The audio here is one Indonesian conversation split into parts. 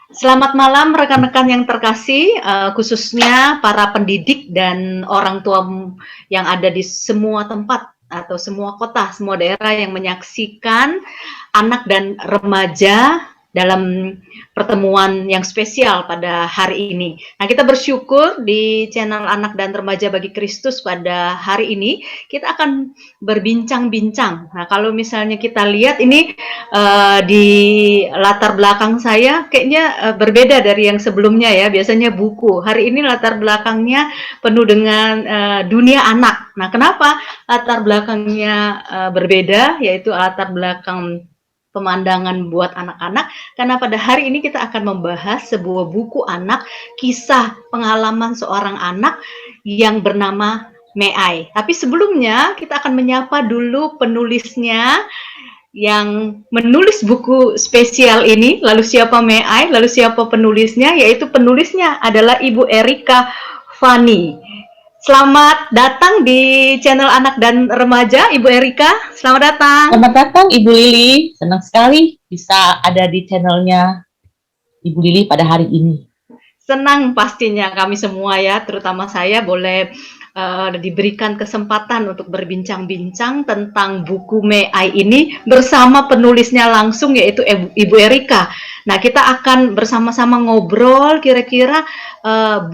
Selamat malam rekan-rekan yang terkasih, khususnya para pendidik dan orang tua yang ada di semua tempat atau semua kota, semua daerah yang menyaksikan anak dan remaja dalam pertemuan yang spesial pada hari ini. Nah, kita bersyukur di channel Anak dan Remaja Bagi Kristus pada hari ini kita akan berbincang-bincang. Nah, kalau misalnya kita lihat ini di latar belakang saya kayaknya berbeda dari yang sebelumnya ya. Biasanya buku. Hari ini latar belakangnya penuh dengan dunia anak. Nah, kenapa latar belakangnya berbeda? Yaitu latar belakang pemandangan buat anak-anak, karena pada hari ini kita akan membahas sebuah buku anak, kisah pengalaman seorang anak yang bernama Meai. Tapi sebelumnya kita akan menyapa dulu penulisnya yang menulis buku spesial ini. Lalu siapa Meai, lalu siapa penulisnya? Yaitu penulisnya adalah Ibu Erika Fani. Selamat datang di channel Anak dan Remaja, Ibu Erika. Selamat datang. Selamat datang Ibu Lili. Senang sekali bisa ada di channelnya Ibu Lili pada hari ini. Senang pastinya kami semua ya, terutama saya boleh diberikan kesempatan untuk berbincang-bincang tentang buku Meai ini bersama penulisnya langsung, yaitu Ibu Erika. Nah, kita akan bersama-sama ngobrol kira-kira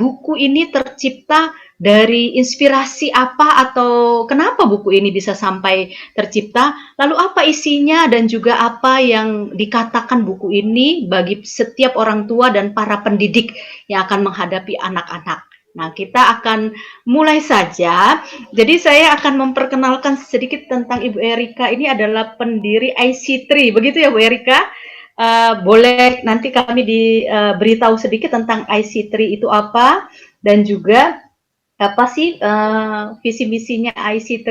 buku ini tercipta dari inspirasi apa atau kenapa buku ini bisa sampai tercipta, lalu apa isinya dan juga apa yang dikatakan buku ini bagi setiap orang tua dan para pendidik yang akan menghadapi anak-anak. Nah, kita akan mulai saja. Jadi saya akan memperkenalkan sedikit tentang Ibu Erika. Ini adalah pendiri IC3, begitu ya Bu Erika? Boleh nanti kami diberitahu sedikit tentang IC3 itu apa, dan juga apa sih visi misinya IC3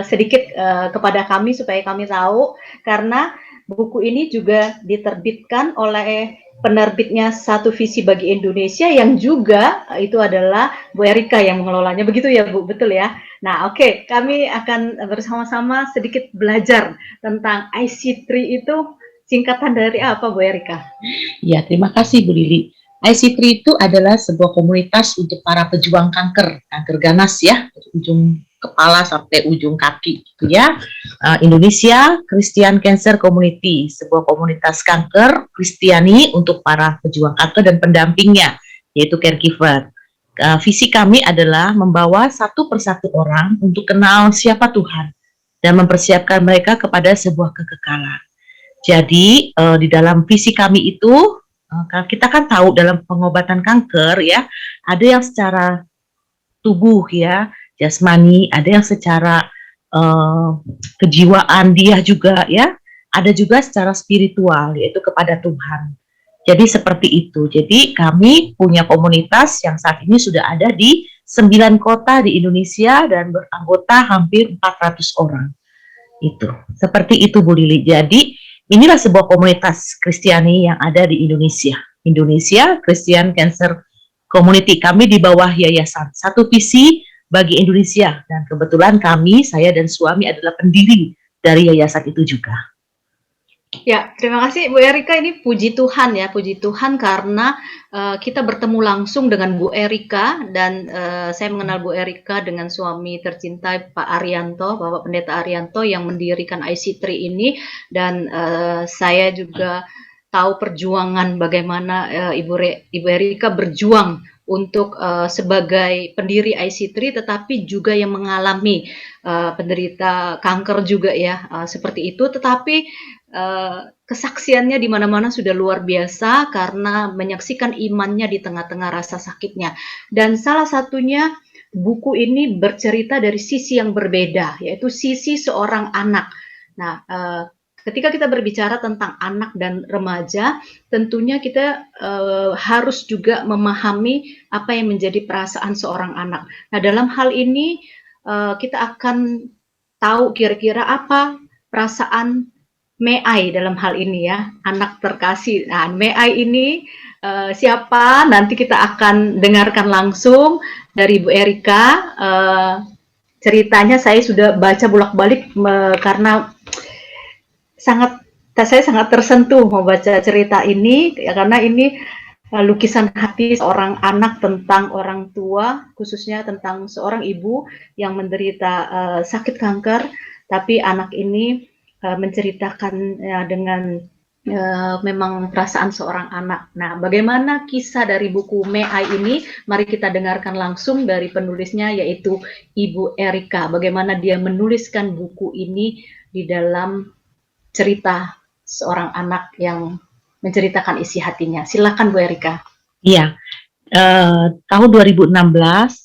sedikit kepada kami supaya kami tahu, karena buku ini juga diterbitkan oleh penerbitnya Satu Visi Bagi Indonesia yang juga itu adalah Bu Erika yang mengelolanya, begitu ya Bu, betul ya? Nah, oke, kami akan bersama-sama sedikit belajar tentang IC3 itu singkatan dari apa Bu Erika? Ya, terima kasih Bu Lili. IC3 itu adalah sebuah komunitas untuk para pejuang kanker ganas ya, dari ujung kepala sampai ujung kaki gitu ya. Indonesia Christian Cancer Community, sebuah komunitas kanker Kristiani untuk para pejuang kanker dan pendampingnya, yaitu caregiver. Visi kami adalah membawa satu persatu orang untuk kenal siapa Tuhan dan mempersiapkan mereka kepada sebuah kekekalan. Jadi di dalam visi kami itu kita kan tahu dalam pengobatan kanker ya, ada yang secara tubuh ya, jasmani, ada yang secara kejiwaan dia juga ya, ada juga secara spiritual yaitu kepada Tuhan. Jadi seperti itu. Jadi kami punya komunitas yang saat ini sudah ada di 9 kota di Indonesia dan beranggota hampir 400 orang. Itu. Seperti itu Bu Lili. Jadi inilah sebuah komunitas Kristiani yang ada di Indonesia. Indonesia Christian Cancer Community. Kami di bawah yayasan Satu Visi Bagi Indonesia. Dan kebetulan kami, saya dan suami adalah pendiri dari yayasan itu juga. Ya, terima kasih Bu Erika. Ini puji Tuhan ya, puji Tuhan karena kita bertemu langsung dengan Bu Erika, dan saya mengenal Bu Erika dengan suami tercinta Pak Arianto, Bapak Pendeta Arianto yang mendirikan IC3 ini, dan saya juga tahu perjuangan bagaimana Ibu Erika berjuang untuk sebagai pendiri IC3, tetapi juga yang mengalami penderita kanker juga ya, seperti itu. Tetapi kesaksiannya di mana-mana sudah luar biasa karena menyaksikan imannya di tengah-tengah rasa sakitnya. Dan salah satunya buku ini bercerita dari sisi yang berbeda, yaitu sisi seorang anak. Nah, ketika kita berbicara tentang anak dan remaja, tentunya kita harus juga memahami apa yang menjadi perasaan seorang anak. Nah, dalam hal ini kita akan tahu kira-kira apa perasaan Meai dalam hal ini ya, anak terkasih. Nah, Meai ini siapa? Nanti kita akan dengarkan langsung dari Bu Erika. Ceritanya saya sudah baca bolak-balik karena sangat saya sangat tersentuh membaca cerita ini ya, karena ini lukisan hati seorang anak tentang orang tua, khususnya tentang seorang ibu yang menderita sakit kanker, tapi anak ini menceritakan dengan memang perasaan seorang anak. Nah, bagaimana kisah dari buku Me Ai ini? Mari kita dengarkan langsung dari penulisnya, yaitu Ibu Erika. Bagaimana dia menuliskan buku ini di dalam cerita seorang anak yang menceritakan isi hatinya. Silakan Bu Erika. Iya, tahun 2016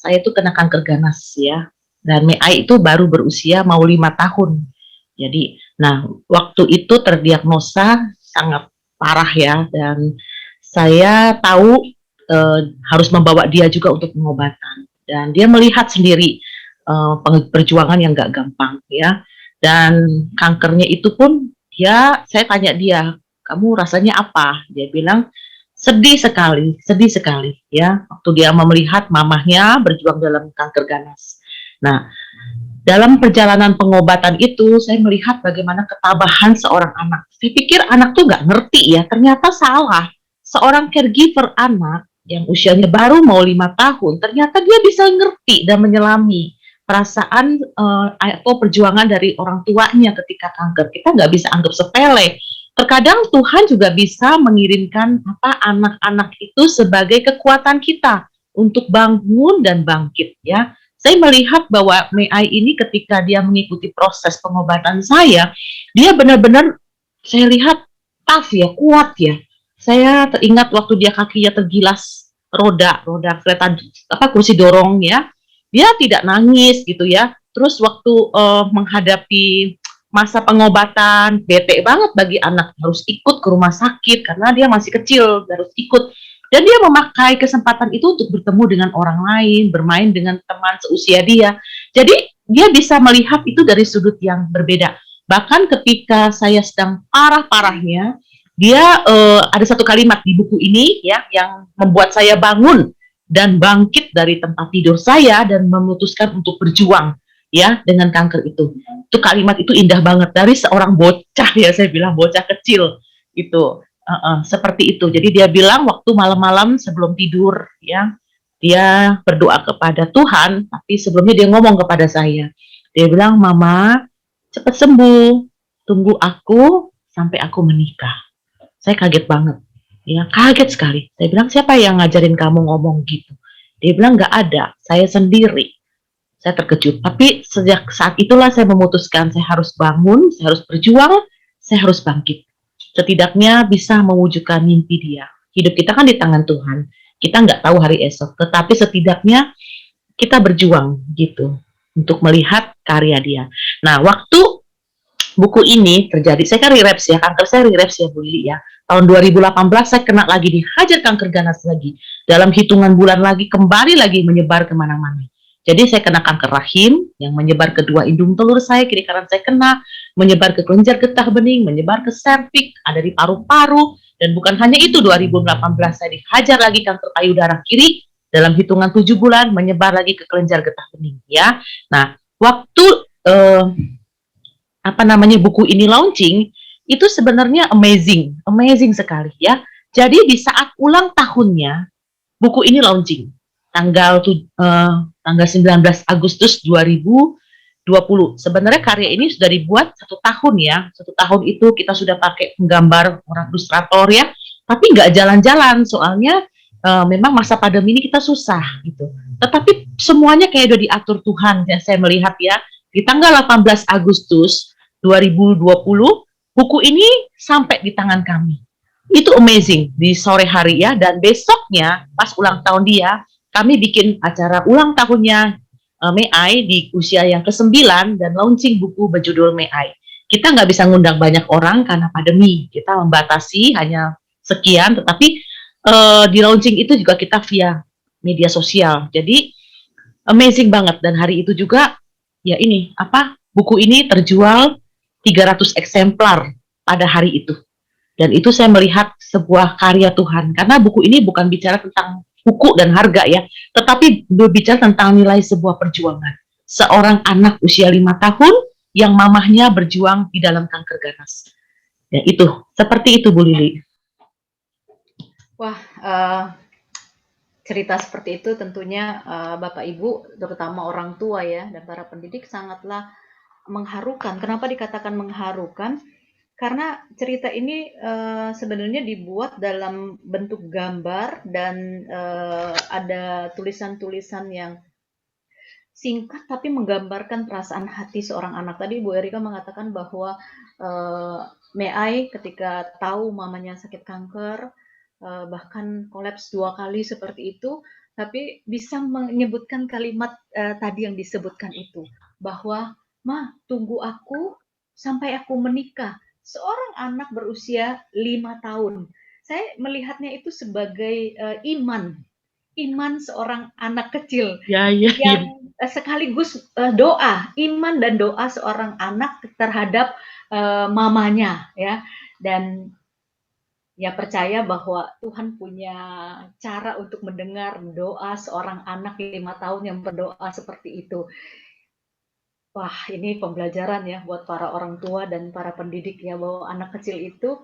saya itu kena kanker ganas ya, dan Mei itu baru berusia mau 5 tahun. Jadi, nah waktu itu terdiagnosa sangat parah ya, dan saya tahu harus membawa dia juga untuk pengobatan. Dan dia melihat sendiri perjuangan yang gak gampang ya. Dan kankernya itu pun saya tanya dia, kamu rasanya apa? Dia bilang sedih sekali ya, waktu dia melihat mamahnya berjuang dalam kanker ganas. Nah, dalam perjalanan pengobatan itu saya melihat bagaimana ketabahan seorang anak. Saya pikir anak tuh nggak ngerti ya, ternyata salah. Seorang caregiver anak yang usianya baru mau 5 tahun, ternyata dia bisa ngerti dan menyelami perasaan atau perjuangan dari orang tuanya ketika kanker. Kita nggak bisa anggap sepele. Terkadang Tuhan juga bisa mengirimkan anak-anak itu sebagai kekuatan kita untuk bangun dan bangkit ya. Saya melihat bahwa Mei ini ketika dia mengikuti proses pengobatan saya, dia benar-benar saya lihat tough ya, kuat ya. Saya teringat waktu dia kakinya tergilas roda kereta kursi dorong ya. Dia tidak nangis gitu ya. Terus waktu menghadapi masa pengobatan, bete banget bagi anak, harus ikut ke rumah sakit karena dia masih kecil, harus ikut. Dan dia memakai kesempatan itu untuk bertemu dengan orang lain, bermain dengan teman seusia dia. Jadi dia bisa melihat itu dari sudut yang berbeda. Bahkan ketika saya sedang parah-parahnya, dia ada satu kalimat di buku ini ya yang membuat saya bangun dan bangkit dari tempat tidur saya dan memutuskan untuk berjuang ya dengan kanker itu. Itu kalimat itu indah banget dari seorang bocah ya, saya bilang bocah kecil itu. Seperti itu. Jadi dia bilang waktu malam-malam sebelum tidur ya, dia berdoa kepada Tuhan, tapi sebelumnya dia ngomong kepada saya. Dia bilang, "Mama, cepat sembuh. Tunggu aku sampai aku menikah." Saya kaget banget. Ya, kaget sekali. Saya bilang, "Siapa yang ngajarin kamu ngomong gitu?" Dia bilang, "Nggak ada, saya sendiri." Saya terkejut. Tapi sejak saat itulah saya memutuskan saya harus bangun, saya harus berjuang, saya harus bangkit. Setidaknya bisa mewujudkan mimpi dia. Hidup kita kan di tangan Tuhan. Kita nggak tahu hari esok, tetapi setidaknya kita berjuang gitu untuk melihat karya dia. Nah, waktu buku ini terjadi, saya kan relapse ya, kanker saya relapse ya Bu Lili ya. Tahun 2018 saya kena lagi, dihajar kanker ganas lagi. Dalam hitungan bulan lagi, kembali lagi menyebar kemana-mana. Jadi saya kena kanker rahim yang menyebar ke dua indung telur saya, kiri kanan saya kena, menyebar ke kelenjar getah bening, menyebar ke serviks, ada di paru-paru, dan bukan hanya itu, 2018 saya dihajar lagi kanker payudara kiri, dalam hitungan 7 bulan menyebar lagi ke kelenjar getah bening ya. Nah, waktu buku ini launching, itu sebenarnya amazing sekali ya. Jadi di saat ulang tahunnya, buku ini launching tanggal 19 Agustus 2020. Sebenarnya karya ini sudah dibuat 1 tahun ya. 1 tahun itu kita sudah pakai penggambar orang ilustrator ya, tapi nggak jalan-jalan soalnya memang masa pandemi ini kita susah gitu. Tetapi semuanya kayak udah diatur Tuhan ya, saya melihat ya. Di tanggal 18 Agustus 2020, buku ini sampai di tangan kami. Itu amazing di sore hari ya, dan besoknya pas ulang tahun dia, kami bikin acara ulang tahunnya Mei di usia yang ke-9 dan launching buku berjudul Mei. Kita nggak bisa ngundang banyak orang karena pandemi, kita membatasi hanya sekian, tetapi di launching itu juga kita via media sosial. Jadi amazing banget, dan hari itu juga ya buku ini terjual 300 eksemplar pada hari itu. Dan itu saya melihat sebuah karya Tuhan, karena buku ini bukan bicara tentang buku dan harga ya, tetapi berbicara tentang nilai sebuah perjuangan. Seorang anak usia 5 tahun yang mamahnya berjuang di dalam kanker ganas. Ya itu, seperti itu Bu Lili. Wah, cerita seperti itu tentunya Bapak Ibu, terutama orang tua ya, dan para pendidik sangatlah mengharukan. Kenapa dikatakan mengharukan? Karena cerita ini sebenarnya dibuat dalam bentuk gambar dan ada tulisan-tulisan yang singkat tapi menggambarkan perasaan hati seorang anak. Tadi Bu Erika mengatakan bahwa uh, Meai ketika tahu mamanya sakit kanker, bahkan kolaps 2 kali seperti itu, tapi bisa menyebutkan kalimat tadi yang disebutkan itu, bahwa "Ma, tunggu aku sampai aku menikah." Seorang anak berusia 5 tahun. Saya melihatnya itu sebagai iman seorang anak kecil Ya, ya, ya. yang sekaligus doa, iman dan doa seorang anak terhadap mamanya ya. Dan ya percaya bahwa Tuhan punya cara untuk mendengar doa seorang anak 5 tahun yang berdoa seperti itu. Wah, ini pembelajaran ya buat para orang tua dan para pendidik ya, bahwa anak kecil itu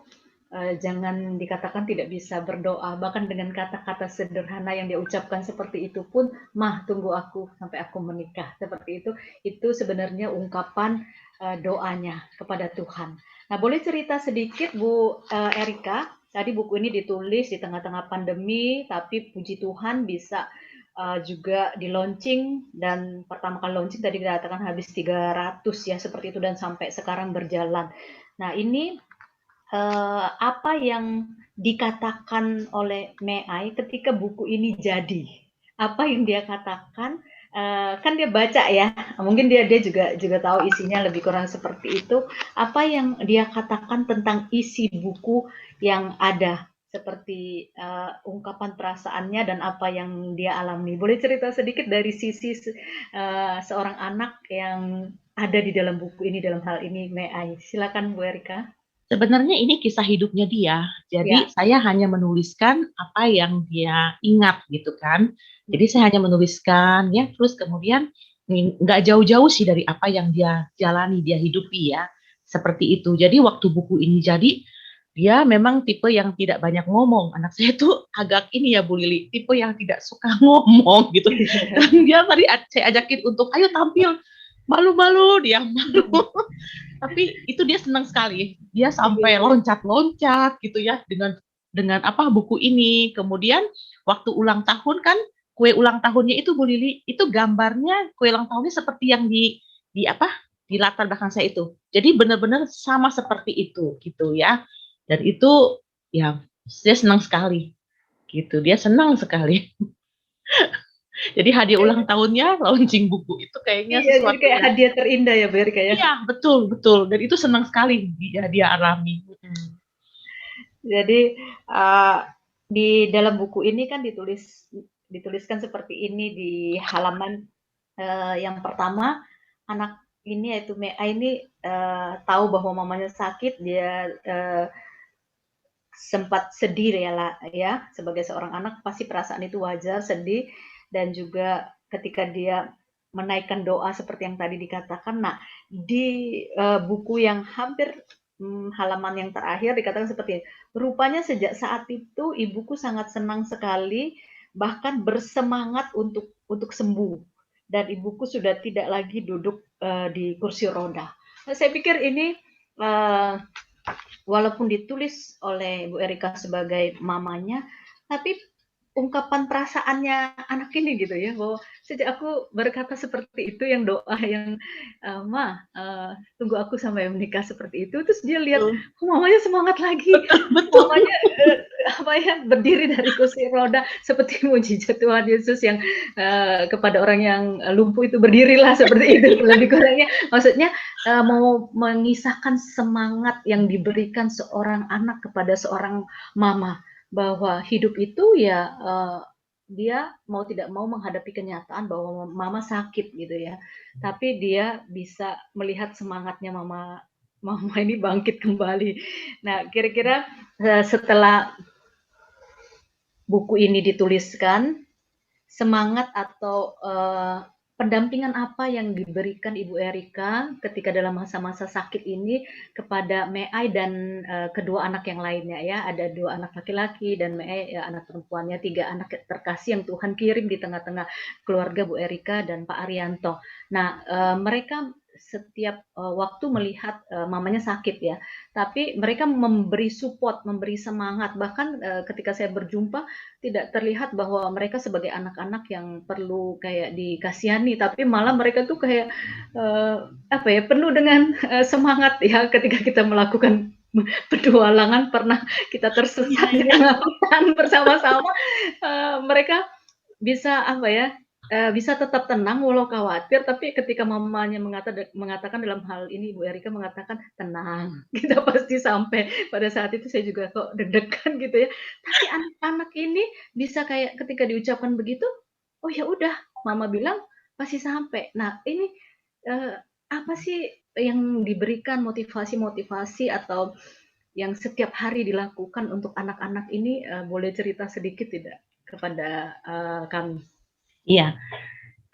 jangan dikatakan tidak bisa berdoa, bahkan dengan kata-kata sederhana yang dia ucapkan seperti itu pun, "Mah, tunggu aku sampai aku menikah." Seperti itu sebenarnya ungkapan doanya kepada Tuhan. Nah, boleh cerita sedikit Bu Erika, tadi buku ini ditulis di tengah-tengah pandemi, tapi puji Tuhan bisa juga di-launching, dan pertama kali launching tadi dikatakan habis 300 ya, seperti itu, dan sampai sekarang berjalan. Nah, ini apa yang dikatakan oleh Meai ketika buku ini jadi? Apa yang dia katakan? Kan dia baca ya, mungkin dia juga tahu isinya lebih kurang seperti itu. Apa yang dia katakan tentang isi buku yang ada, seperti ungkapan perasaannya dan apa yang dia alami. Boleh cerita sedikit dari sisi seorang anak yang ada di dalam buku ini, dalam hal ini Meai. Silakan Bu Erika. Sebenarnya ini kisah hidupnya dia. Jadi Ya. saya hanya menuliskan apa yang dia ingat gitu kan. Jadi saya hanya menuliskan ya, terus kemudian nggak jauh-jauh sih dari apa yang dia jalani, dia hidupi ya. Seperti itu. Jadi waktu buku ini jadi, dia memang tipe yang tidak banyak ngomong. Anak saya tuh agak ini ya Bu Lili, tipe yang tidak suka ngomong gitu. Dan dia tadi saya ajakin untuk ayo tampil, malu-malu dia malu. Tapi itu dia senang sekali. Dia sampai loncat-loncat gitu ya dengan apa buku ini. Kemudian waktu ulang tahun kan, kue ulang tahunnya itu Bu Lili, itu gambarnya kue ulang tahunnya seperti yang di apa? Di latar belakang saya itu. Jadi benar-benar sama seperti itu gitu ya. Dan itu ya dia senang sekali gitu. Dia senang sekali. Jadi hadiah ulang tahunnya launching buku itu kayaknya Iya, jadi sesuatu kayak yang hadiah terindah ya, Ber, kayak. iya, betul, betul. Dan itu senang sekali dia alami. Jadi di dalam buku ini kan dituliskan seperti ini di halaman yang pertama, anak ini yaitu Mea ini tahu bahwa mamanya sakit, dia sempat sedih ya lah ya, sebagai seorang anak pasti perasaan itu wajar, sedih, dan juga ketika dia menaikkan doa seperti yang tadi dikatakan. Nah, di buku yang hampir halaman yang terakhir dikatakan seperti ini, rupanya sejak saat itu ibuku sangat senang sekali, bahkan bersemangat untuk sembuh, dan ibuku sudah tidak lagi duduk di kursi roda. Nah, saya pikir ini uh, walaupun ditulis oleh Bu Erika sebagai mamanya, tapi ungkapan perasaannya anak ini gitu ya, bahwa sejak aku berkata seperti itu, yang doa yang "Ma, tunggu aku sampai menikah," seperti itu, terus dia lihat Betul, kok mamanya semangat lagi, betul, betul. mamanya apa ya, berdiri dari kursi roda seperti mujizat Tuhan Yesus yang kepada orang yang lumpuh itu berdirilah, seperti itu lebih kurangnya. Maksudnya mau mengisahkan semangat yang diberikan seorang anak kepada seorang mama, bahwa hidup itu ya dia mau tidak mau menghadapi kenyataan bahwa mama sakit gitu ya, tapi dia bisa melihat semangatnya mama mama ini bangkit kembali. Nah, kira-kira setelah buku ini dituliskan, semangat atau pendampingan apa yang diberikan Ibu Erika ketika dalam masa-masa sakit ini kepada Meai dan kedua anak yang lainnya ya? Ada 2 anak laki-laki dan Meai anak perempuannya, 3 anak terkasih yang Tuhan kirim di tengah-tengah keluarga Bu Erika dan Pak Arianto. Nah, mereka setiap waktu melihat mamanya sakit ya, tapi mereka memberi support, memberi semangat. Bahkan ketika saya berjumpa tidak terlihat bahwa mereka sebagai anak-anak yang perlu kayak dikasihani, tapi malah mereka tuh kayak apa ya, penuh dengan semangat ya ketika kita melakukan petualangan, pernah kita Iya, tersesat di iya. tengah hutan bersama-sama, mereka bisa apa ya, bisa tetap tenang walau khawatir, tapi ketika mamanya mengatakan dalam hal ini Ibu Erika mengatakan, "Tenang, kita pasti sampai." Pada saat itu saya juga kok deg-degan gitu ya. Tapi anak-anak ini bisa kayak ketika diucapkan begitu, "Oh ya udah, mama bilang pasti sampai." Nah ini, eee, apa sih yang diberikan motivasi-motivasi atau yang setiap hari dilakukan untuk anak-anak ini, boleh cerita sedikit tidak kepada, kami? Iya,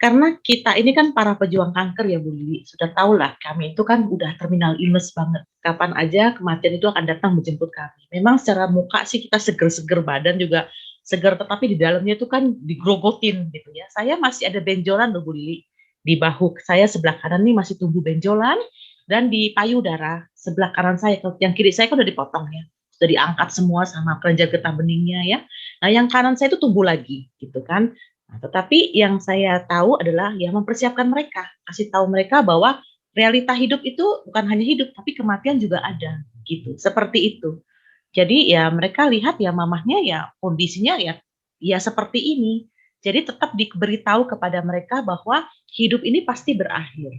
karena kita ini kan para pejuang kanker ya Bu Lili, sudah tahu lah kami itu kan udah terminal illness banget. Kapan aja kematian itu akan datang menjemput kami. Memang secara muka sih kita seger-seger, badan juga seger, tetapi di dalamnya itu kan digrogotin gitu ya. Saya masih ada benjolan loh Bu Lili, di bahu saya sebelah kanan nih masih tumbuh benjolan, dan di payudara sebelah kanan saya, yang kiri saya kan udah dipotong ya, sudah diangkat semua sama kelenjar getah beningnya ya. Nah yang kanan saya itu tumbuh lagi gitu kan. Nah, tetapi yang saya tahu adalah ya mempersiapkan mereka, kasih tahu mereka bahwa realita hidup itu bukan hanya hidup, tapi kematian juga ada, gitu. Seperti itu. Jadi ya mereka lihat ya mamahnya ya kondisinya ya seperti ini. Jadi tetap diberitahu kepada mereka bahwa hidup ini pasti berakhir.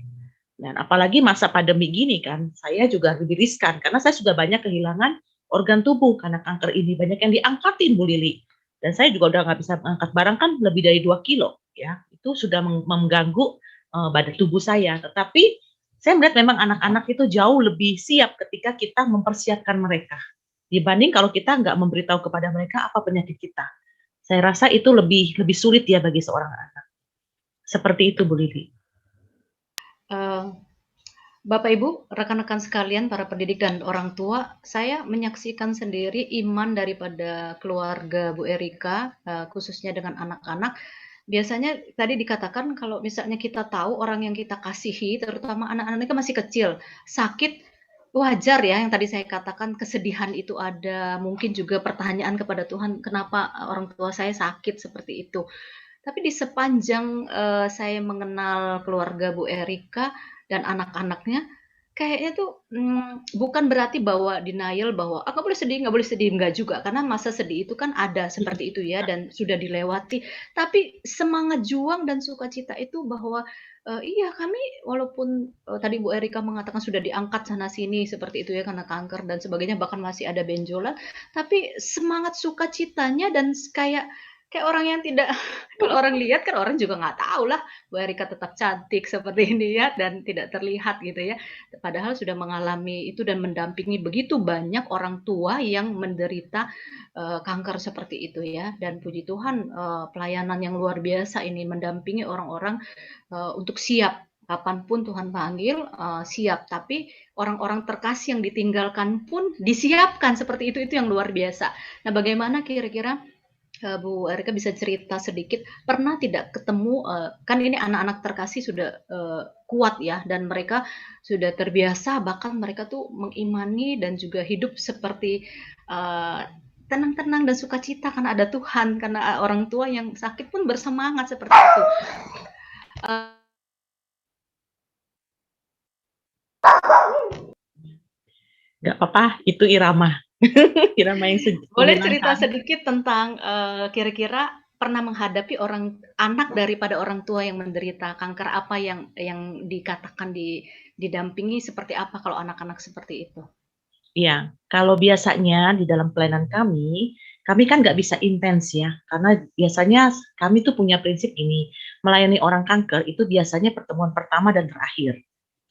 Dan apalagi masa pandemi gini kan, saya juga lebih riskan karena saya sudah banyak kehilangan organ tubuh karena kanker ini, banyak yang diangkatin Bu Lili. Dan saya juga udah nggak bisa mengangkat barang kan lebih dari 2 kilo ya. Itu sudah mengganggu badan tubuh saya. Tetapi saya melihat memang anak-anak itu jauh lebih siap ketika kita mempersiapkan mereka. Dibanding kalau kita nggak memberitahu kepada mereka apa penyakit kita. Saya rasa itu lebih lebih sulit ya bagi seorang anak. Seperti itu Bu Lili. Eee, Bapak Ibu, rekan-rekan sekalian, para pendidik dan orang tua, saya menyaksikan sendiri iman daripada keluarga Bu Erika, khususnya dengan anak-anak. Biasanya tadi dikatakan kalau misalnya kita tahu orang yang kita kasihi, terutama anak-anak kan masih kecil, sakit, wajar ya yang tadi saya katakan kesedihan itu ada, mungkin juga pertanyaan kepada Tuhan, kenapa orang tua saya sakit seperti itu. Tapi di sepanjang, saya mengenal keluarga Bu Erika dan anak-anaknya, kayaknya tuh, bukan berarti bahwa denial bahwa, "Ah, nggak boleh sedih," enggak juga, karena masa sedih itu kan ada seperti itu ya dan sudah dilewati. Tapi semangat juang dan sukacita itu bahwa, iya kami walaupun, tadi Bu Erika mengatakan sudah diangkat sana sini seperti itu ya karena kanker dan sebagainya, bahkan masih ada benjolan, tapi semangat sukacitanya dan kayak kayak orang yang tidak kalau orang lihat kan orang juga nggak tahu lah, Bu Erika tetap cantik seperti ini ya dan tidak terlihat gitu ya. Padahal sudah mengalami itu dan mendampingi begitu banyak orang tua yang menderita, kanker seperti itu ya. Dan puji Tuhan, pelayanan yang luar biasa ini mendampingi orang-orang, untuk siap kapanpun Tuhan panggil, siap. Tapi orang-orang terkasih yang ditinggalkan pun disiapkan seperti itu yang luar biasa. Nah, bagaimana kira-kira Bu Erika bisa cerita sedikit, pernah tidak ketemu, kan ini anak-anak terkasih sudah, kuat ya dan mereka sudah terbiasa bahkan mereka tuh mengimani dan juga hidup seperti, eee, tenang-tenang dan sukacita karena ada Tuhan, karena, orang tua yang sakit pun bersemangat seperti itu. Eee, Nggak apa-apa, itu irama. Irama yang Boleh cerita menyenangkan. sedikit tentang, kira-kira pernah menghadapi anak daripada orang tua yang menderita kanker apa yang dikatakan didampingi seperti apa kalau anak-anak seperti itu? Iya, kalau biasanya di dalam pelayanan kami kan nggak bisa intens ya, karena biasanya kami tuh punya prinsip ini, melayani orang kanker itu biasanya pertemuan pertama dan terakhir.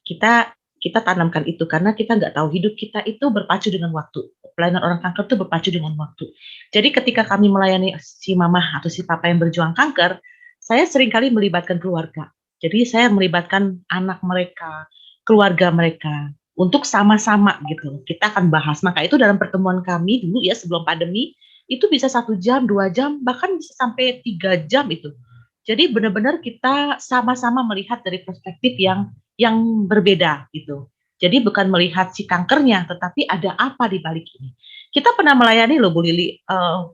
Kita kita tanamkan itu karena kita nggak tahu hidup kita itu berpacu dengan waktu. Pelayanan orang kanker itu berpacu dengan waktu. Jadi ketika kami melayani si mama atau si papa yang berjuang kanker, saya seringkali melibatkan keluarga. Jadi saya melibatkan anak mereka, keluarga mereka, untuk sama-sama gitu. Kita akan bahas. Maka itu dalam pertemuan kami dulu ya sebelum pandemi, itu bisa 1 jam, 2 jam, bahkan bisa sampai 3 jam itu. Jadi benar-benar kita sama-sama melihat dari perspektif yang berbeda gitu. Jadi bukan melihat si kankernya, tetapi ada apa di balik ini. Kita pernah melayani loh Bu Lili,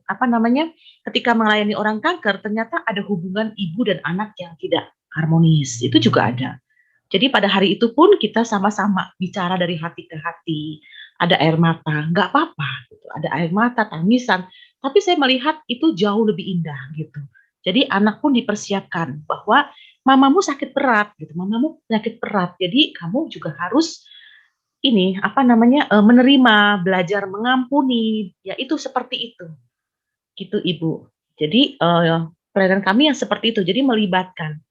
apa namanya, ketika melayani orang kanker, ternyata ada hubungan ibu dan anak yang tidak harmonis. Itu juga ada. Jadi pada hari itu pun kita sama-sama bicara dari hati ke hati. Ada air mata, nggak apa-apa. Gitu. Ada air mata, tangisan. Tapi saya melihat itu jauh lebih indah gitu. Jadi anak pun dipersiapkan bahwa mamamu sakit berat, gitu. Mamamu penyakit berat. Jadi kamu juga harus ini apa namanya menerima, belajar mengampuni. Ya itu seperti itu, gitu Ibu. Jadi pelayanan kami yang seperti itu. Jadi melibatkan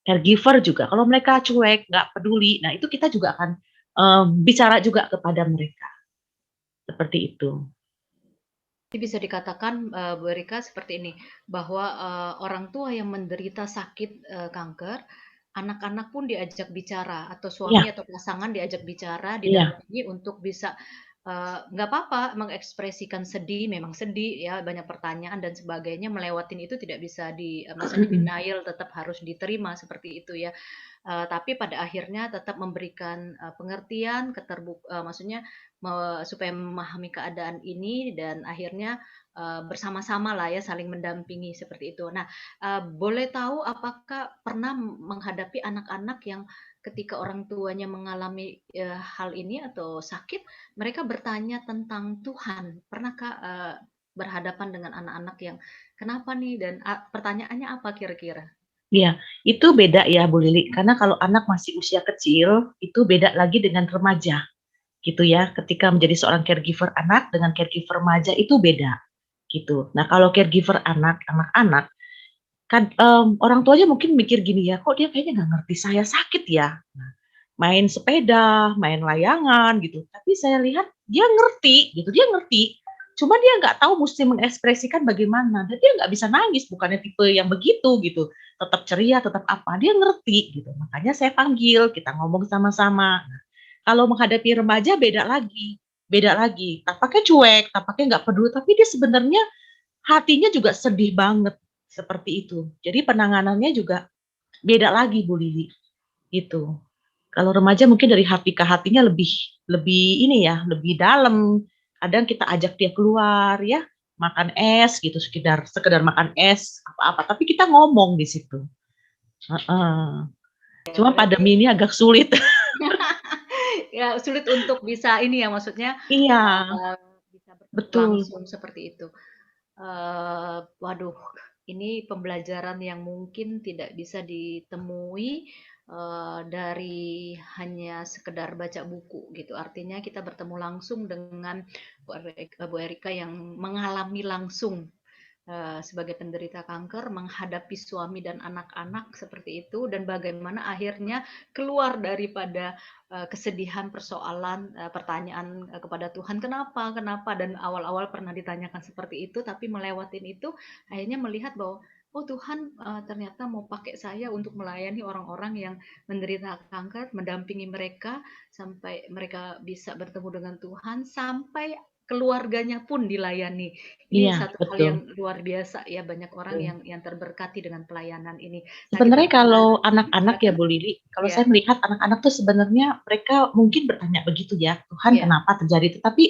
caregiver juga. Kalau mereka cuek, nggak peduli, nah itu kita juga akan bicara juga kepada mereka. Seperti itu. Jadi bisa dikatakan, Bu Erika seperti ini, bahwa, orang tua yang menderita sakit, kanker, anak-anak pun diajak bicara atau suami Iya, atau pasangan diajak bicara, iya. didampingi untuk bisa, nggak apa-apa mengekspresikan sedih, memang sedih ya, banyak pertanyaan dan sebagainya, melewatin itu tidak bisa maksudnya Mm-mm. denial, tetap harus diterima seperti itu ya. Tapi pada akhirnya tetap memberikan, pengertian, maksudnya supaya memahami keadaan ini dan akhirnya, bersama-sama lah ya saling mendampingi seperti itu. Nah, boleh tahu apakah pernah menghadapi anak-anak yang ketika orang tuanya mengalami, hal ini atau sakit, mereka bertanya tentang Tuhan? Pernahkah, berhadapan dengan anak-anak yang, "Kenapa nih?" Dan pertanyaannya apa kira-kira? Iya, itu beda ya Bu Lili, karena kalau anak masih usia kecil, itu beda lagi dengan remaja, gitu ya. Ketika menjadi seorang caregiver anak dengan caregiver remaja itu beda, gitu. Nah kalau caregiver anak-anak, kan orang tuanya mungkin mikir gini ya, kok dia kayaknya nggak ngerti saya sakit ya. Nah, main sepeda, main layangan gitu. Tapi saya lihat dia ngerti gitu, dia ngerti. Cuma dia nggak tahu mesti mengekspresikan bagaimana. Dan dia nggak bisa nangis, bukannya tipe yang begitu gitu. Tetap ceria, tetap apa. Dia ngerti gitu. Makanya saya panggil, kita ngomong sama-sama. Nah, kalau menghadapi remaja beda lagi. Beda lagi. Tampaknya cuek, tampaknya nggak peduli. Tapi dia sebenarnya hatinya juga sedih banget. Seperti itu. Jadi penanganannya juga beda lagi Bu Lili. Gitu. Kalau remaja mungkin dari hati ke hatinya lebih lebih ini ya, lebih dalam. Kadang kita ajak dia keluar ya, makan es gitu, sekedar sekedar makan es apa-apa, tapi kita ngomong di situ. Heeh. Ya Cuma berarti pandemi ini agak sulit. ya sulit untuk bisa ini ya, maksudnya, Iya, bisa bertemu betul. langsung seperti itu. Waduh, ini pembelajaran yang mungkin tidak bisa ditemui, dari hanya sekedar baca buku gitu. Artinya kita bertemu langsung dengan Bu Erika yang mengalami langsung sebagai penderita kanker menghadapi suami dan anak-anak seperti itu dan bagaimana akhirnya keluar daripada kesedihan persoalan pertanyaan kepada Tuhan kenapa kenapa dan awal-awal pernah ditanyakan seperti itu tapi melewatin itu akhirnya melihat bahwa oh Tuhan ternyata mau pakai saya untuk melayani orang-orang yang menderita kanker mendampingi mereka sampai mereka bisa bertemu dengan Tuhan sampai keluarganya pun dilayani ini Iya, satu hal betul. yang luar biasa ya, banyak orang Betul. yang terberkati dengan pelayanan ini. Nah, kita Sebenarnya pernah kalau anak-anak ya silakan. Bu Lili, kalau Ya, saya melihat anak-anak tuh sebenarnya mereka mungkin bertanya begitu ya, Tuhan ya, kenapa terjadi itu? Tapi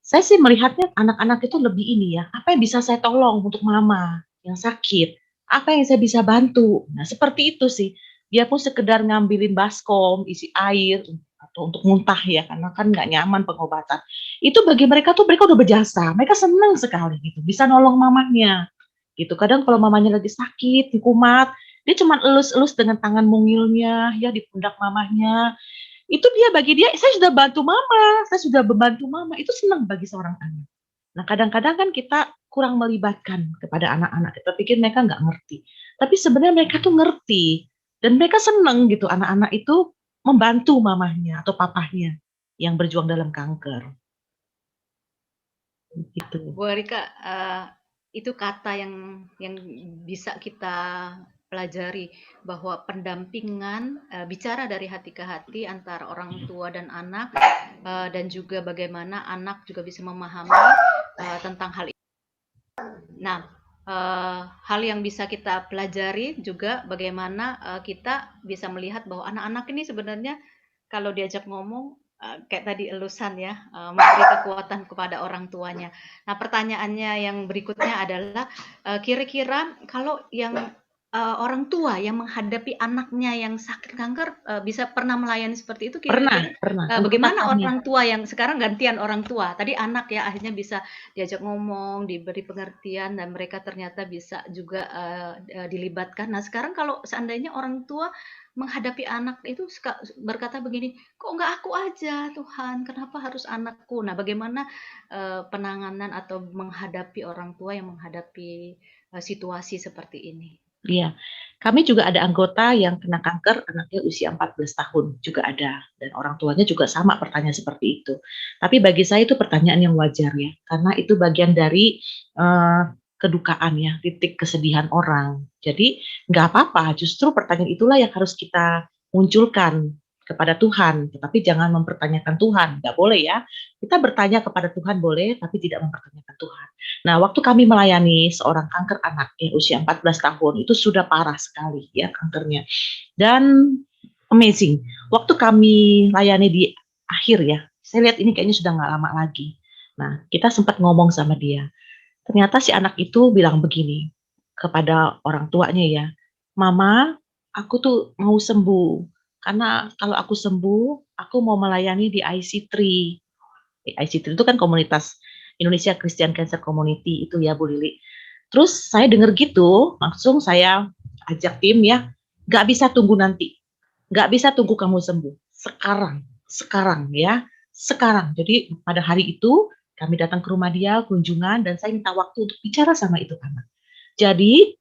saya sih melihatnya anak-anak itu lebih ini ya, apa yang bisa saya tolong untuk mama yang sakit? Apa yang saya bisa bantu? Nah, seperti itu sih. Dia pun sekedar ngambilin baskom, isi air, atau untuk muntah ya, karena kan nggak nyaman pengobatan. Itu bagi mereka tuh mereka udah berjasa, mereka senang sekali gitu, bisa nolong mamanya gitu. Kadang kalau mamanya lagi sakit, kumat, dia cuma elus-elus dengan tangan mungilnya ya di pundak mamahnya. Itu dia bagi dia, saya sudah bantu mama, saya sudah membantu mama. Itu senang bagi seorang anak. Nah, kadang-kadang kan kita kurang melibatkan kepada anak-anak. Kita pikir mereka nggak ngerti. Tapi sebenarnya mereka tuh ngerti. Dan mereka senang gitu anak-anak itu membantu mamahnya atau papahnya yang berjuang dalam kanker. Gitu. Bu Erika, itu kata yang bisa kita pelajari bahwa pendampingan bicara dari hati ke hati antara orang tua dan anak, dan juga bagaimana anak juga bisa memahami tentang hal ini. Nah, hal yang bisa kita pelajari juga bagaimana kita bisa melihat bahwa anak-anak ini sebenarnya kalau diajak ngomong, kayak tadi elusan ya, memberi kekuatan kepada orang tuanya. Nah, pertanyaannya yang berikutnya adalah, kira-kira kalau yang, orang tua yang menghadapi anaknya yang sakit kanker, bisa pernah melayani seperti itu Pernah, kira-kira, pernah. Anggota bagaimana kami. orang tua yang sekarang gantian orang tua, tadi anak ya akhirnya bisa diajak ngomong, diberi pengertian dan mereka ternyata bisa juga, dilibatkan. Nah, sekarang kalau seandainya orang tua menghadapi anak itu suka berkata begini, "Kok nggak aku aja Tuhan, kenapa harus anakku?" Nah, bagaimana, penanganan atau menghadapi orang tua yang menghadapi, situasi seperti ini? Iya, kami juga ada anggota yang kena kanker, anaknya usia 14 tahun, juga ada, dan orang tuanya juga sama pertanyaan seperti itu. Tapi bagi saya itu pertanyaan yang wajar ya, karena itu bagian dari, kedukaan ya, titik kesedihan orang. Jadi nggak apa-apa, justru pertanyaan itulah yang harus kita munculkan kepada Tuhan, tetapi jangan mempertanyakan Tuhan, nggak boleh ya. Kita bertanya kepada Tuhan boleh, tapi tidak mempertanyakan Tuhan. Nah, waktu kami melayani seorang kanker anak yang usia 14 tahun, itu sudah parah sekali ya kankernya. Dan amazing, waktu kami layani di akhir ya, saya lihat ini kayaknya sudah nggak lama lagi. Nah, kita sempat ngomong sama dia. Ternyata si anak itu bilang begini kepada orang tuanya ya, "Mama, aku tuh mau sembuh. Karena kalau aku sembuh, aku mau melayani di IC3." IC3 itu kan komunitas Indonesia Christian Cancer Community itu ya Bu Lili. Terus saya dengar gitu, langsung saya ajak tim ya, nggak bisa tunggu nanti, nggak bisa tunggu kamu sembuh, sekarang, sekarang ya, sekarang. Jadi pada hari itu kami datang ke rumah dia, kunjungan, dan saya minta waktu untuk bicara sama itu anak. Jadi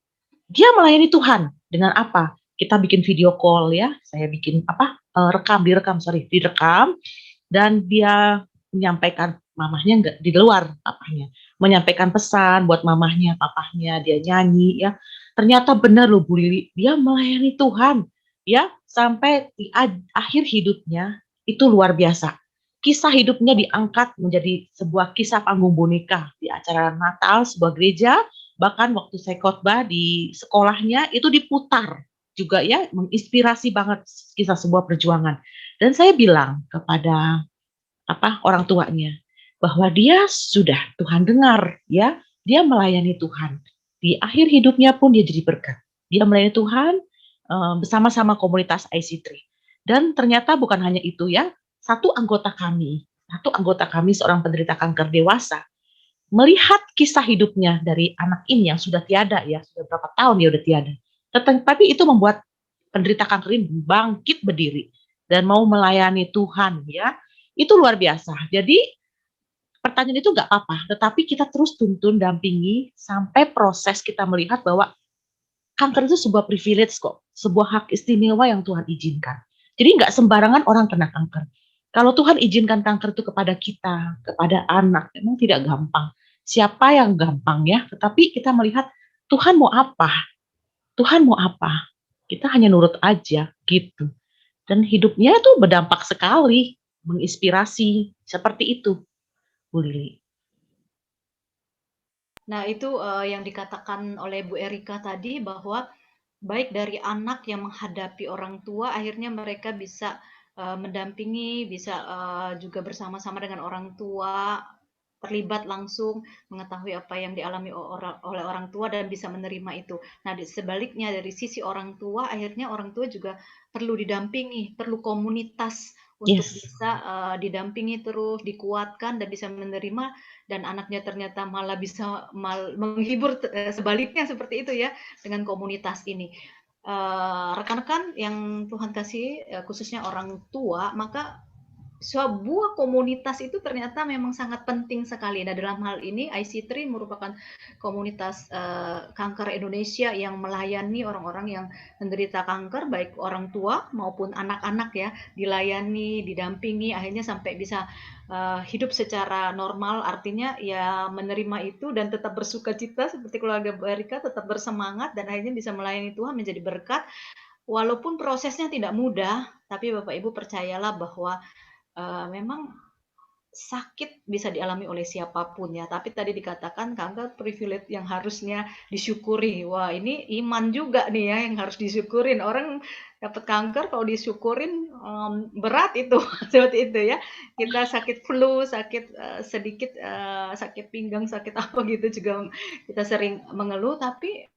dia melayani Tuhan dengan apa? Kita bikin video call ya, saya bikin apa? Direkam, dan dia menyampaikan mamahnya nggak di luar papahnya, menyampaikan pesan buat mamahnya, papahnya, dia nyanyi ya. Ternyata benar loh Bu Lili, dia melayani Tuhan ya sampai di akhir hidupnya itu luar biasa. Kisah hidupnya diangkat menjadi sebuah kisah panggung boneka di acara Natal sebuah gereja, bahkan waktu saya khotbah di sekolahnya itu diputar juga ya, menginspirasi banget kisah sebuah perjuangan. Dan saya bilang kepada orang tuanya bahwa dia sudah Tuhan dengar ya, dia melayani Tuhan. Di akhir hidupnya pun dia jadi berkat. Dia melayani Tuhan bersama-sama komunitas IC3. Dan ternyata bukan hanya itu ya, satu anggota kami seorang penderita kanker dewasa melihat kisah hidupnya dari anak ini yang sudah tiada ya, sudah berapa tahun dia udah tiada. Tetapi itu membuat penderita kanker ini bangkit berdiri dan mau melayani Tuhan ya. Itu luar biasa. Jadi pertanyaan itu nggak apa-apa, tetapi kita terus tuntun, dampingi sampai proses kita melihat bahwa kanker itu sebuah privilege kok, sebuah hak istimewa yang Tuhan izinkan. Jadi nggak sembarangan orang kena kanker. Kalau Tuhan izinkan kanker itu kepada kita, kepada anak, memang tidak gampang. Siapa yang gampang ya? Tetapi kita melihat Tuhan mau apa? Tuhan mau apa? Kita hanya nurut aja gitu. Dan hidupnya itu berdampak sekali, menginspirasi seperti itu, Bu Lili. Nah, itu, yang dikatakan oleh Bu Erika tadi bahwa baik dari anak yang menghadapi orang tua, akhirnya mereka bisa, mendampingi, bisa, juga bersama-sama dengan orang tua, terlibat langsung, mengetahui apa yang dialami oleh orang tua dan bisa menerima itu. Nah, sebaliknya dari sisi orang tua, akhirnya orang tua juga perlu didampingi, perlu komunitas untuk Yes. bisa, didampingi terus, dikuatkan dan bisa menerima, dan anaknya ternyata malah bisa menghibur, sebaliknya seperti itu ya, dengan komunitas ini. Rekan-rekan yang Tuhan kasih, khususnya orang tua, maka sebuah komunitas itu ternyata memang sangat penting sekali. Nah, dalam hal ini IC3 merupakan komunitas kanker Indonesia yang melayani orang-orang yang menderita kanker, baik orang tua maupun anak-anak ya, dilayani, didampingi, akhirnya sampai bisa hidup secara normal. Artinya ya menerima itu dan tetap bersukacita seperti keluarga Bu Erika, tetap bersemangat dan akhirnya bisa melayani Tuhan menjadi berkat. Walaupun prosesnya tidak mudah, tapi Bapak Ibu percayalah bahwa memang sakit bisa dialami oleh siapapun ya, tapi tadi dikatakan kanker privilege yang harusnya disyukuri. Wah, ini iman juga nih ya yang harus disyukurin. Orang dapat kanker kalau disyukurin berat itu seperti itu ya. Kita sakit flu, sakit sedikit sakit pinggang, sakit apa gitu juga kita sering mengeluh, tapi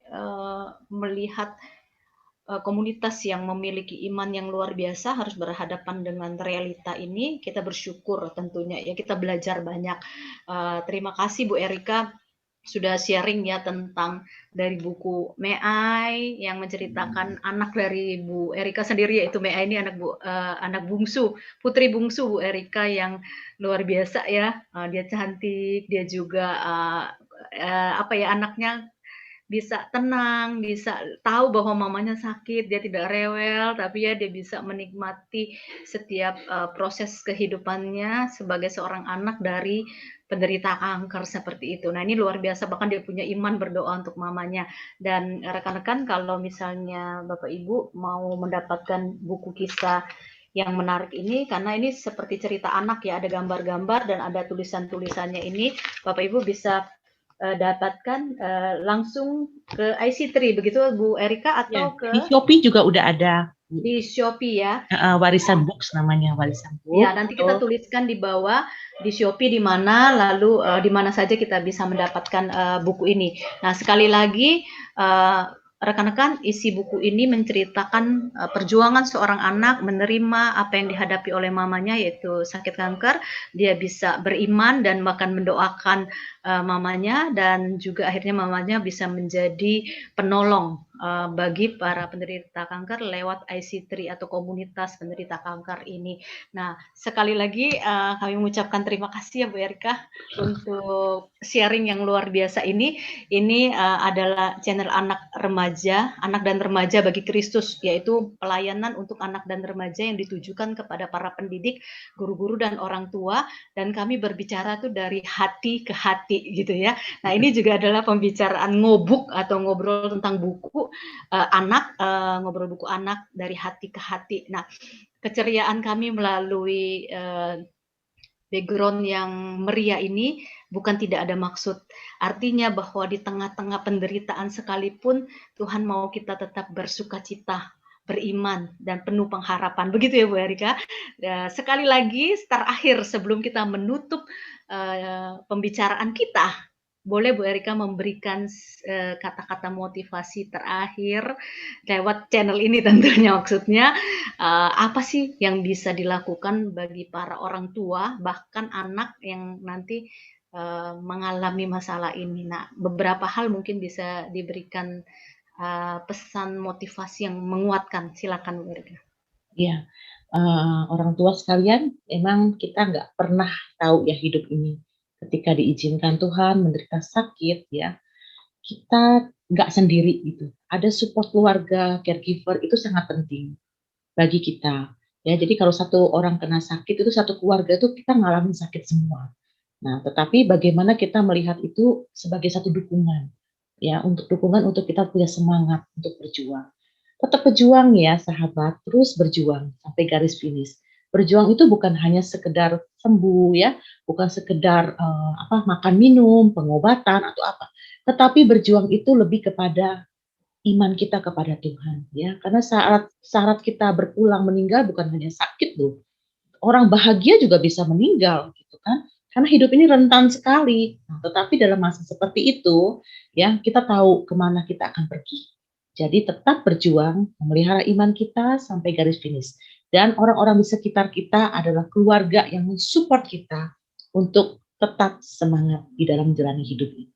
melihat komunitas yang memiliki iman yang luar biasa harus berhadapan dengan realita ini, kita bersyukur tentunya ya, kita belajar banyak. Terima kasih Bu Erika sudah sharing ya tentang dari buku Meai yang menceritakan anak dari Bu Erika sendiri, yaitu Meai ini anak bungsu, putri bungsu Bu Erika yang luar biasa ya. Dia cantik, dia juga apa ya, anaknya bisa tenang, bisa tahu bahwa mamanya sakit, dia tidak rewel, tapi ya dia bisa menikmati setiap proses kehidupannya sebagai seorang anak dari penderita kanker seperti itu. Nah, ini luar biasa, bahkan dia punya iman berdoa untuk mamanya. Dan rekan-rekan, kalau misalnya Bapak Ibu mau mendapatkan buku kisah yang menarik ini, karena ini seperti cerita anak ya, ada gambar-gambar dan ada tulisan-tulisannya ini, Bapak Ibu bisa dapatkan langsung ke IC3 begitu Bu Erika Ya, atau di ke Shopee juga udah ada di Shopee ya. Warisan Books namanya, Warisan Ya, Book. nanti kita tuliskan di bawah di Shopee di mana, lalu di mana saja kita bisa mendapatkan buku ini. Nah, sekali lagi rekan-rekan, isi buku ini menceritakan perjuangan seorang anak menerima apa yang dihadapi oleh mamanya yaitu sakit kanker. Dia bisa beriman dan bahkan mendoakan mamanya dan juga akhirnya mamanya bisa menjadi penolong bagi para penderita kanker lewat IC3 atau komunitas penderita kanker ini. Nah, sekali lagi kami mengucapkan terima kasih ya Bu Erika untuk sharing yang luar biasa ini. Ini adalah channel anak dan remaja bagi Kristus, yaitu pelayanan untuk anak dan remaja yang ditujukan kepada para pendidik, guru-guru dan orang tua, dan kami berbicara tuh dari hati ke hati gitu ya. Nah, ini juga adalah pembicaraan ngobuk atau ngobrol tentang buku ngobrol buku anak dari hati ke hati. Nah, keceriaan kami melalui background yang meriah ini bukan tidak ada maksud. Artinya bahwa di tengah-tengah penderitaan sekalipun Tuhan mau kita tetap bersukacita, beriman dan penuh pengharapan. Begitu ya Bu Erika. Sekali lagi terakhir sebelum kita menutup pembicaraan kita, boleh Bu Erika memberikan kata-kata motivasi terakhir lewat channel ini tentunya maksudnya apa sih yang bisa dilakukan bagi para orang tua bahkan anak yang nanti mengalami masalah ini. Nah, beberapa hal mungkin bisa diberikan pesan motivasi yang menguatkan. Silakan Bu Erika. Ya, orang tua sekalian, emang kita nggak pernah tahu ya hidup ini. Ketika diizinkan Tuhan menderita sakit, ya, kita nggak sendiri gitu. Ada support keluarga, caregiver itu sangat penting bagi kita. Ya, jadi kalau satu orang kena sakit itu satu keluarga itu kita ngalamin sakit semua. Nah, tetapi bagaimana kita melihat itu sebagai satu dukungan, ya, untuk dukungan untuk kita punya semangat untuk berjuang. Tetap berjuang ya sahabat, terus berjuang sampai garis finish. Berjuang itu bukan hanya sekedar sembuh ya, bukan sekedar makan minum, pengobatan atau apa. Tetapi berjuang itu lebih kepada iman kita kepada Tuhan ya. Karena syarat kita berpulang meninggal bukan hanya sakit loh. Orang bahagia juga bisa meninggal gitu kan. Karena hidup ini rentan sekali. Nah, tetapi dalam masa seperti itu ya kita tahu kemana kita akan pergi. Jadi tetap berjuang memelihara iman kita sampai garis finish. Dan orang-orang di sekitar kita adalah keluarga yang mensupport kita untuk tetap semangat di dalam menjalani hidup ini.